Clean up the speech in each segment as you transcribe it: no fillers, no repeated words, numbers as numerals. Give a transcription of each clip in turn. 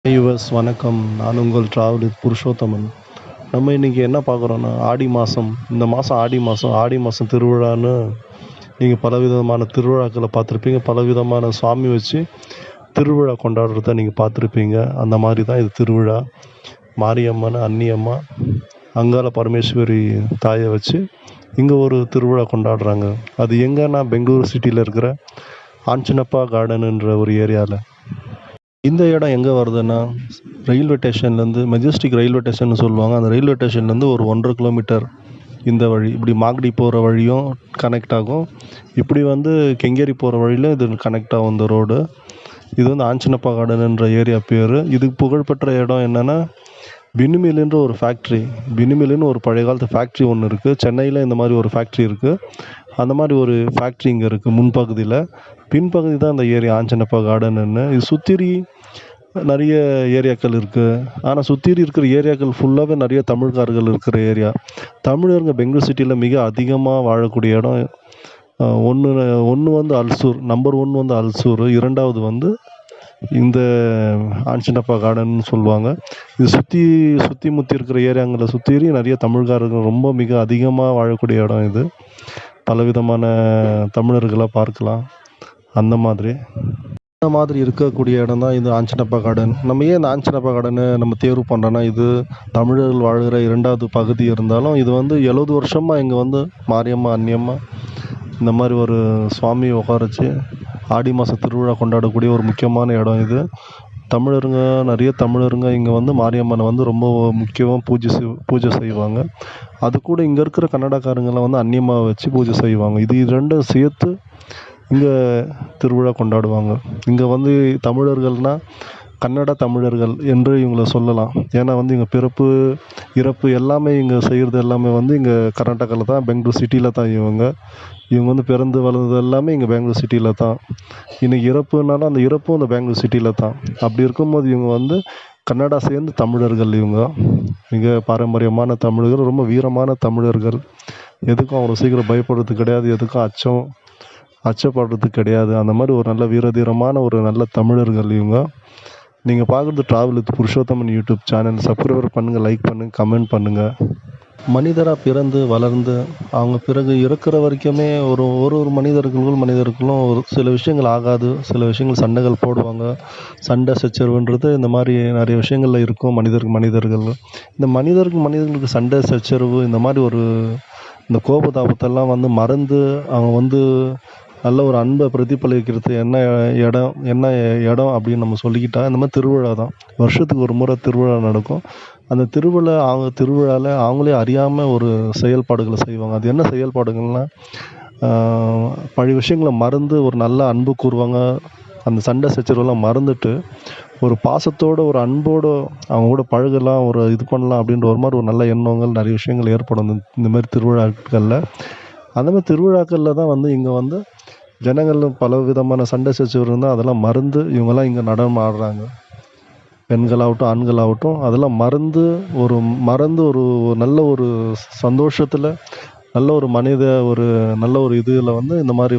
Viewers வணக்கம். நான் உங்கள் டிராவல் வித் புருஷோத்தமன். நம்ம இன்றைக்கி என்ன பார்க்குறோன்னா, ஆடி மாதம். இந்த மாதம் ஆடி மாதம் திருவிழான்னு நீங்கள் பலவிதமான திருவிழாக்களை பார்த்துருப்பீங்க. பலவிதமான சுவாமி வச்சு திருவிழா கொண்டாடுறத நீங்கள் பார்த்துருப்பீங்க. அந்த மாதிரி தான் இது திருவிழா. மாரியம்மன், அன்னியம்மா, அங்காள பரமேஸ்வரி தாயை வச்சு இங்கே ஒரு திருவிழா கொண்டாடுறாங்க. அது எங்கன்னா பெங்களூரு சிட்டியில் இருக்கிற ஆஞ்சனப்பா கார்டனுன்ற ஒரு ஏரியாவில். இந்த இடம் எங்கே வருதுன்னா, ரயில்வே ஸ்டேஷன்லேருந்து மெஜஸ்டிக் ரயில்வே ஸ்டேஷன்னு சொல்லுவாங்க. அந்த ரயில்வே ஸ்டேஷன்லேருந்து ஒரு 1.5 கிலோமீட்டர் இந்த வழி. இப்படி மாகடி போகிற வழியும் கனெக்ட் ஆகும். இப்படி கெங்கேரி போகிற வழியில் இது கனெக்ட் ஆகும் இந்த ரோடு. இது ஆஞ்சனப்பா கார்டனுன்ற ஏரியா பேர். இதுக்கு புகழ்பெற்ற இடம் என்னென்னா, பினிமில்லுன்ற ஒரு ஃபேக்ட்ரி. பினிமில்லுன்னு ஒரு பழைய காலத்து ஃபேக்ட்ரி ஒன்று இருக்குது. சென்னையில் இந்த மாதிரி ஒரு ஃபேக்ட்ரி இருக்குது. அந்த மாதிரி ஒரு ஃபேக்ட்ரி இங்கே இருக்குது முன்பகுதியில். பின்பகுதி தான் இந்த ஏரியா ஆஞ்சனப்பா கார்டனுன்னு. இது சுற்றி நிறைய ஏரியாக்கள் இருக்குது. ஆனால் சுற்றி இருக்கிற ஏரியாக்கள் ஃபுல்லாகவே நிறைய தமிழ்காரர்கள் இருக்கிற ஏரியா. தமிழருங்க பெங்களூர் சிட்டியில் மிக அதிகமாக வாழக்கூடிய இடம் ஒன்று அல்சூர். நம்பர் 1 அல்சூர். இரண்டாவது இந்த ஆஞ்சனப்பா கார்டன் சொல்லுவாங்க. இது சுற்றி முற்றி இருக்கிற ஏரியாங்களை சுற்றி நிறைய தமிழ்காரர்கள் ரொம்ப மிக அதிகமாக வாழக்கூடிய இடம் இது. பலவிதமான தமிழர்களை பார்க்கலாம். அந்த மாதிரி இருக்கக்கூடிய இடம் தான் இது ஆஞ்சனப்பா கார்டன். நம்ம ஏன் இந்த ஆஞ்சனப்பா கார்டனை நம்ம தேர்வு பண்ணுறோன்னா, இது தமிழர்கள் வாழ்கிற 2வது பகுதி இருந்தாலும் இது 70 வருஷமாக இங்கே மாரியம்மா, அன்னியம்மா இந்த மாதிரி ஒரு சுவாமி உட்கார வச்சு ஆடி மாத திருவிழா கொண்டாடக்கூடிய ஒரு முக்கியமான இடம் இது. நிறைய தமிழருங்க இங்கே மாரியம்மனை ரொம்ப முக்கியமாக பூஜை செய்வாங்க. அது கூட இங்கே இருக்கிற கன்னடக்காரங்களாம் அன்னியம்மாவை வச்சு பூஜை செய்வாங்க. இது 2 சேர்த்து இங்கே திருவிழா கொண்டாடுவாங்க. இங்கே தமிழர்கள்னால் கன்னட தமிழர்கள் என்று இவங்கள சொல்லலாம். ஏன்னா இங்கே பிறப்பு, இறப்பு எல்லாமே இங்கே செய்கிறது எல்லாமே இங்கே கர்நாடகாவில் தான், பெங்களூர் சிட்டியில் தான். இவங்க பிறந்து வளர்ந்தது எல்லாமே இங்கே பெங்களூர் சிட்டியில் தான். இன்றைக்கி இறப்புனாலும் அந்த இறப்பும் இந்த பெங்களூர் சிட்டியில் தான். அப்படி இருக்கும்போது இவங்க கன்னடா சேர்ந்து தமிழர்கள். இவங்க மிக பாரம்பரியமான தமிழர்கள், ரொம்ப வீரமான தமிழர்கள். எதுக்கும் அவ்வளோ சீக்கிரம் பயப்படுறது கிடையாது, எதுக்கும் அச்சப்படுறது கிடையாது. அந்த மாதிரி ஒரு நல்ல வீரதீரமான ஒரு நல்ல தமிழர்கள் இவங்க. நீங்கள் பார்க்குறது travel with Purushothaman YouTube channel. Subscriber பண்ணுங்கள், லைக் பண்ணுங்கள், கமெண்ட் பண்ணுங்கள். மனிதராக பிறந்து வளர்ந்து அவங்க பிறகு இறக்குற வரைக்குமே ஒரு மனிதர்களும் ஒரு சில விஷயங்கள் ஆகாது. சில விஷயங்கள் சண்டைகள் போடுவாங்க. சண்டை சச்சரவுன்றது இந்த மாதிரி நிறைய விஷயங்களில் இருக்கும். மனிதர்கள் இந்த மனிதர்களுக்கு சண்டை சச்சரவு இந்த மாதிரி இந்த கோபதாபத்தெல்லாம் மறந்து அவங்க நல்ல ஒரு அன்பை பிரதிபலிக்கிறது என்ன இடம் அப்படின்னு நம்ம சொல்லிக்கிட்டா இந்த மாதிரி திருவிழா தான். வருஷத்துக்கு ஒரு முறை திருவிழா நடக்கும். அந்த திருவிழாவில் அவங்களே அறியாமல் ஒரு செயல்பாடுகளை செய்வாங்க. அது என்ன செயல்பாடுகள்னால், பழைய விஷயங்களை மறந்து ஒரு நல்ல அன்பு கூறுவாங்க. அந்த சண்டை சச்சரவெல்லாம் மறந்துட்டு ஒரு பாசத்தோடு ஒரு அன்போடு அவங்க கூட பழகலாம், இது பண்ணலாம் அப்படின்ற ஒரு மாதிரி ஒரு நல்ல எண்ணங்கள் நிறைய விஷயங்கள் ஏற்படும் இந்த மாதிரி திருவிழாக்களில். அந்த மாதிரி திருவிழாக்களில் தான் இங்கே ஜனங்கள் பல விதமான சண்டை சச்சரவு இருந்தால் அதெல்லாம் மறந்து இவங்கெல்லாம் இங்கே நடனம் ஆடுறாங்க. பெண்களாகட்டும் ஆண்களாகட்டும் அதெல்லாம் மறந்து ஒரு நல்ல ஒரு சந்தோஷத்தில் நல்ல ஒரு நல்ல ஒரு இதில் இந்த மாதிரி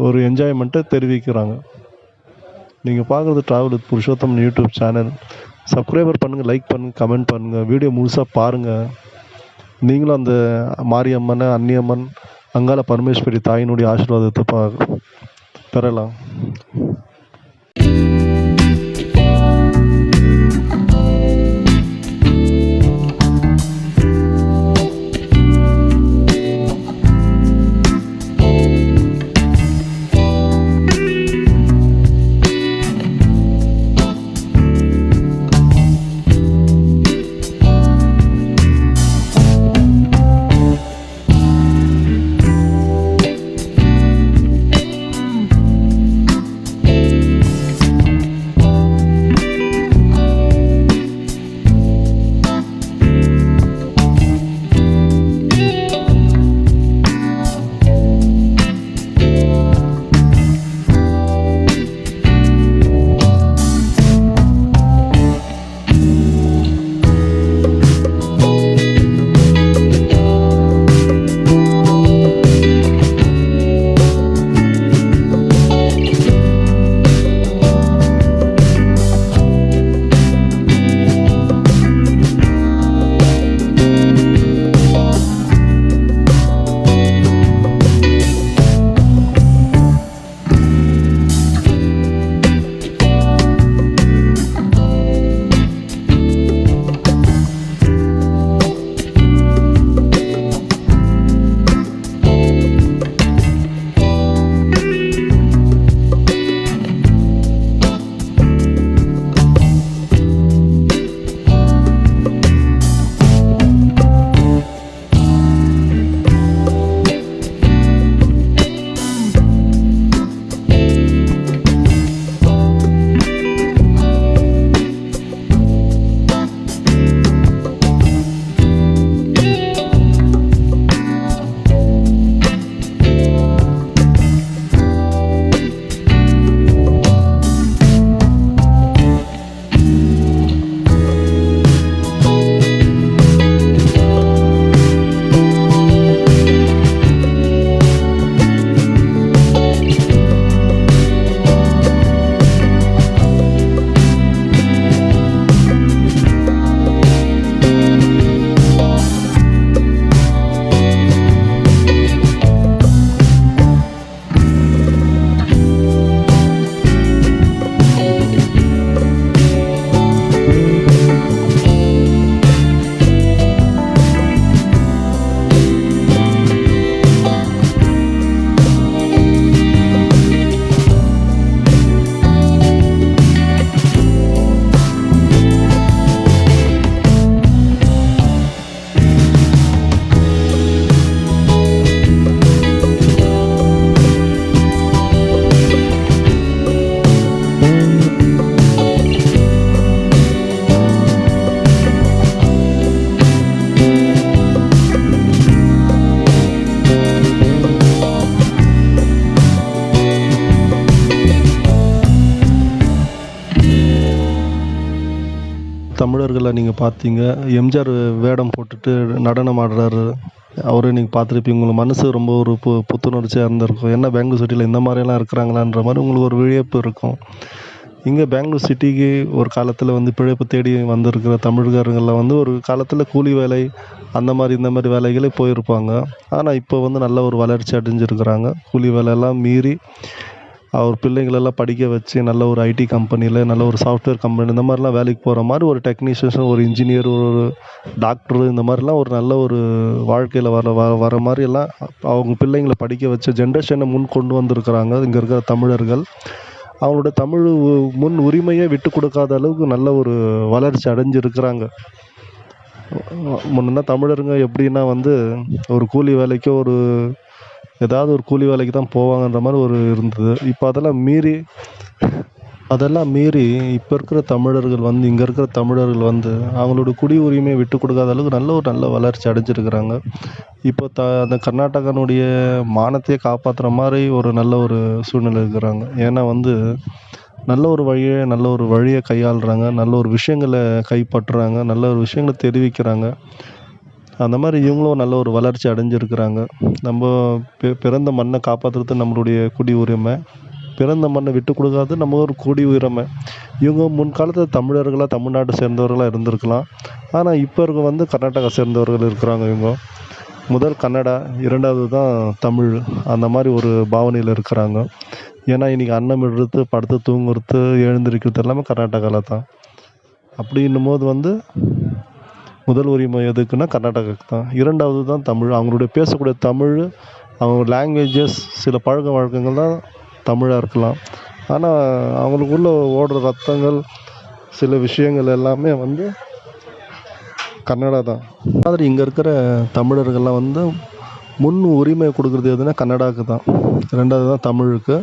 ஒரு என்ஜாய்மெண்ட்டை தெரிவிக்கிறாங்க. நீங்கள் பார்க்குறது travel with Purushothaman YouTube channel. Subscriber பண்ணுங்கள், லைக் பண்ணுங்கள், கமெண்ட் பண்ணுங்கள், வீடியோ முழுசாக பாருங்கள். நீங்களும் அந்த மாரியம்மன், அன்னியம்மன், அங்காள பரமேஸ்வரி தாயினுடைய ஆசீர்வாதத்தை பெறலாம். தமிழர்கள நீங்க பார்த்தீங்க. எம்ஜிஆர் வேடம் போட்டுட்டு நடனம் ஆடுறாரு. அவர நீங்க பார்த்துருப்பீங்க. உங்களுக்கு மனசு ரொம்ப ஒரு புத்துணர்ச்சியா இருந்திருக்கும். என்ன பெங்களூர் சிட்டில இந்த மாரியெல்லாம் இருக்கிறாங்களான்ற மாரி உங்களுக்கு ஒரு வியப்பு இருக்கும். இங்க பெங்களூர் சிட்டிக்கு ஒரு காலத்தில வந்து பிழைப்பு தேடி வந்திருக்கிற தமிழர்கள் வந்து ஒரு காலத்தில கூலி வேலை அந்த மாரி, இந்த மாரி வேலைகளே போயிருப்பாங்க. ஆனா, இப்போ வந்து நல்ல ஒரு வளர்ச்சி அடைஞ்சிருக்கிறாங்க. கூலி வேலையெல்லாம் மீறி அவர் பிள்ளைங்களெல்லாம் படிக்க வச்சு நல்ல ஒரு ஐடி கம்பெனியில, நல்ல ஒரு சாஃப்ட்வேர் கம்பெனி இந்த மாரிலாம் வேலைக்கு போற மாரி ஒரு டெக்னீஷியன், ஒரு இன்ஜினியர், ஒரு டாக்டரு இந்த மாரிலாம் ஒரு நல்ல ஒரு வாழ்க்கையில வர மாரியெல்லாம் அவங்க பிள்ளைங்கள படிக்க வச்ச ஜென்ரேஷன முன் கொண்டு வந்திருக்கிறாங்க. இங்க இருக்கிற தமிழர்கள். அவங்களோட தமிழ் முன் உரிமையே விட்டுக் குடுக்காத அளவுக்கு நல்ல ஒரு வளர்ச்சி அடைஞ்சிருக்கிறாங்க. முன்னலாம் தமிழருங்க எப்படின்னா வந்து ஒரு கூலி வேலைக்கோ, ஏதாவது ஒரு கூலி வேலைக்கு தான் போவாங்கன்ற மாரி ஒரு இருந்தது. இப்ப அதெல்லாம் மீறி இப்ப இருக்கிற தமிழர்கள் வந்து இங்க இருக்கிற தமிழர்கள் வந்து அவங்களோட குடி உரிமைய விட்டுக் குடுக்காத அளவுக்கு நல்ல வளர்ச்சி அடைஞ்சிருக்கிறாங்க. இப்போ அந்த கர்நாடகானுடைய மானத்தையே காப்பாத்துற மாரி ஒரு நல்ல ஒரு சூழ்நிலை இருக்கிறாங்க. ஏன்னா வந்து நல்ல ஒரு வழிய கையாளுறாங்க. நல்ல ஒரு விஷயங்கள கைப்பற்றுறாங்க. நல்ல ஒரு விஷயங்கள தெரிவிக்கிறாங்க. அந்த மாரி இவங்களும் நல்ல ஒரு வளர்ச்சி அடைஞ்சிருக்கிறாங்க. நம்ப பிறந்த மண்ண காப்பாத்துறது நம்மளுடைய குடி உரிமை. பிறந்த மண்ண விட்டுக் குடுக்காதது நம்ம ஒரு குடி உரிமை. இவங்க முன்காலத்துல தமிழர்களா, தமிழ்நாட்ட சேர்ந்தவர்களா இருந்திருக்கலாம். ஆனா, இப்ப வந்து கர்நாடகா சேர்ந்தவர்கள் இருக்கிறாங்க இவங்க. முதல் கன்னடா, 2வது தான் தமிழ். அந்த மாரி ஒரு பாவனையில இருக்கிறாங்க. ஏன்னா, இன்னைக்கு அன்னமிடுறது, படுத்து தூங்குறது, எழுந்திரிக்கிறது எல்லாமே கர்நாடகால தான். அப்படின்னும்போது வந்து முதல் உரிமை எதுக்குன்னா கர்நாடகாவுக்கு தான். 2வது தான் தமிழ். அவங்களுடைய பேசக்கூடிய தமிழ், அவங்க லாங்குவேஜஸ் சில பழக்கவழக்கங்கள் தான் தமிழா இருக்கலாம். ஆனா, அவங்களுக்குள்ள ஓடுற ரத்தங்கள், சில விஷயங்கள் எல்லாமே வந்து கன்னடா தான். மாதிரி இங்க இருக்கிற தமிழர்கள்லாம் வந்து முன் உரிமை குடுக்குறது எதுன்னா கன்னடாவுக்கு தான். 2வது தான் தமிழுக்கு.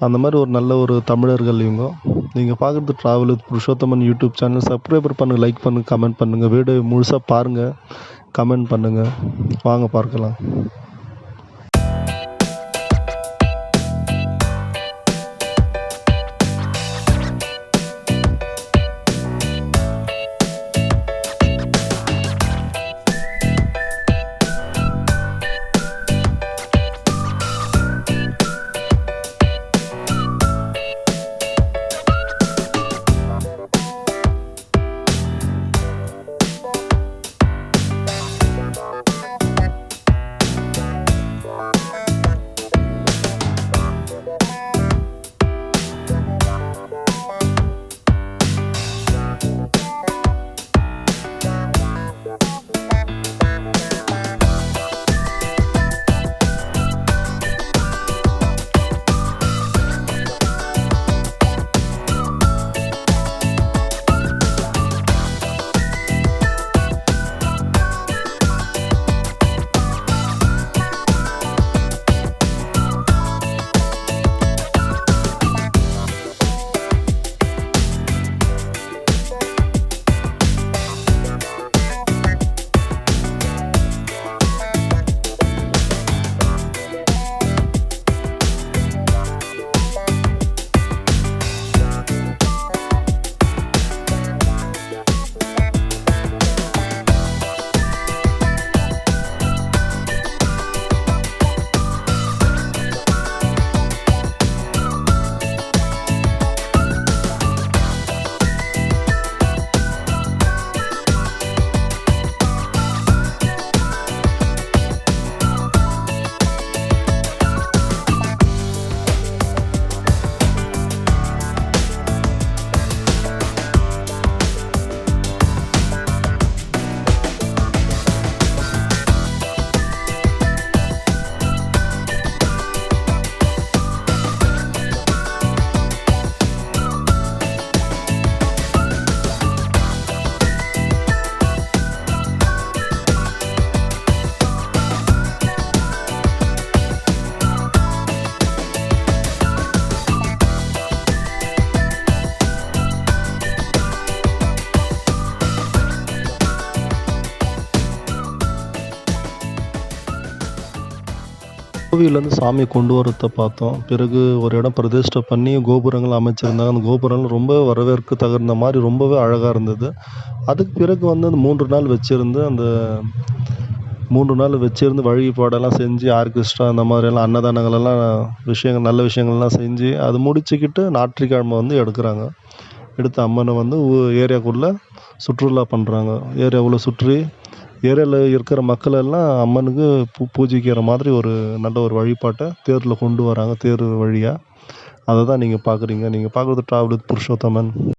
அந்த மாரி ஒரு நல்ல ஒரு தமிழர்கள் இவங்க. நீங்க பார்க்குறது travel with Purushothaman YouTube channel. Subscriber பண்ணுங்க, லைக் பண்ணுங்க, கமெண்ட் பண்ணுங்க. வீடியோ முழுசா பாருங்க, கமெண்ட் பண்ணுங்க. வாங்க பார்க்கலாம். கோவில்லேருந்து சாமியை கொண்டு வரத பார்த்தோம். பிறகு ஒரு இடம் பிரதிஷ்டை பண்ணி கோபுரங்கள் அமைச்சிருந்தாங்க. அந்த கோபுரங்கள் ரொம்ப வரவேற்க தகுந்த மாதிரி ரொம்பவே அழகா இருந்தது. அதுக்கு பிறகு வந்து அந்த 3 நாள் வச்சிருந்து அந்த 3 நாள் வச்சிருந்து வழிபாடெல்லாம் செஞ்சு ஆர்கெஸ்ட்ரா அந்த மாதிரியெல்லாம் அன்னதானங்களெல்லாம் விஷயங்கள் நல்ல விஷயங்கள்லாம் செஞ்சு அது முடிச்சுக்கிட்டு ஞாயிற்றுக்கிழமை வந்து எடுக்கிறாங்க. எடுத்து அம்மனை வந்து ஏரியாக்குள்ளே சுற்றுலா பண்ணுறாங்க. ஏரியாவுல சுற்றி ஏரியாவில் இருக்கிற மக்கள் எல்லாம் அம்மனுக்கு பூஜிக்கிற மாதிரி ஒரு நல்ல ஒரு வழிபாட்டை தேரில் கொண்டு வராங்க. தேர் வழியாக அதை தான் நீங்கள் பார்க்குறீங்க. நீங்கள் பார்க்குறது டிராவல் வித் புருஷோத்தமன்.